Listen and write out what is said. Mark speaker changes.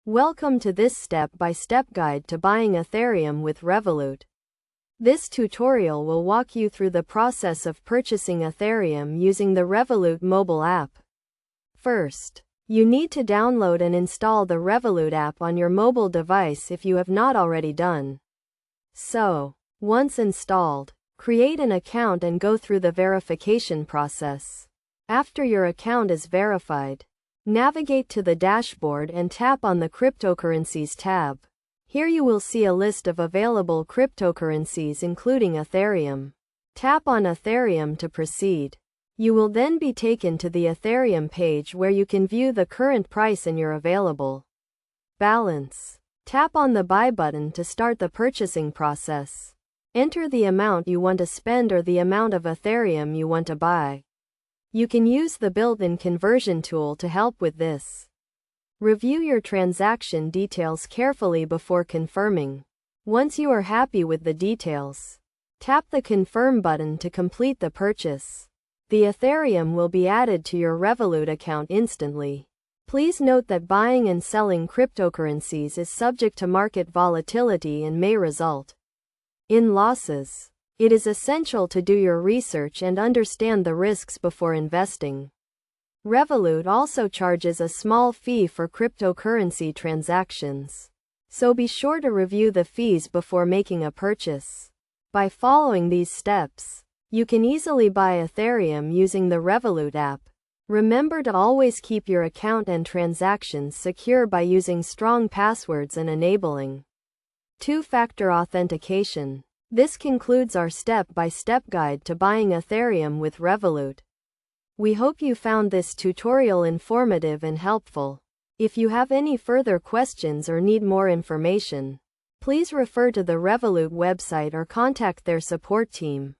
Speaker 1: Welcome to this step-by-step guide to buying Ethereum with Revolut. This tutorial will walk you through the process of purchasing Ethereum using the Revolut mobile app. First, you need to download and install the Revolut app on your mobile device if you have not already done so. Once installed, create an account and go through the verification process. After your account is verified, navigate to the dashboard and tap on the Cryptocurrencies tab. Here you will see a list of available cryptocurrencies including Ethereum. Tap on Ethereum to proceed. You will then be taken to the Ethereum page where you can view the current price and your available balance. Tap on the Buy button to start the purchasing process. Enter the amount you want to spend or the amount of Ethereum you want to buy. You can use the built-in conversion tool to help with this. Review your transaction details carefully before confirming. Once you are happy with the details, tap the Confirm button to complete the purchase. The Ethereum will be added to your Revolut account instantly. Please note that buying and selling cryptocurrencies is subject to market volatility and may result in losses. It is essential to do your research and understand the risks before investing. Revolut also charges a small fee for cryptocurrency transactions, so be sure to review the fees before making a purchase. By following these steps, you can easily buy Ethereum using the Revolut app. Remember to always keep your account and transactions secure by using strong passwords and enabling two-factor authentication. This concludes our step-by-step guide to buying Ethereum with Revolut. We hope you found this tutorial informative and helpful. If you have any further questions or need more information, please refer to the Revolut website or contact their support team.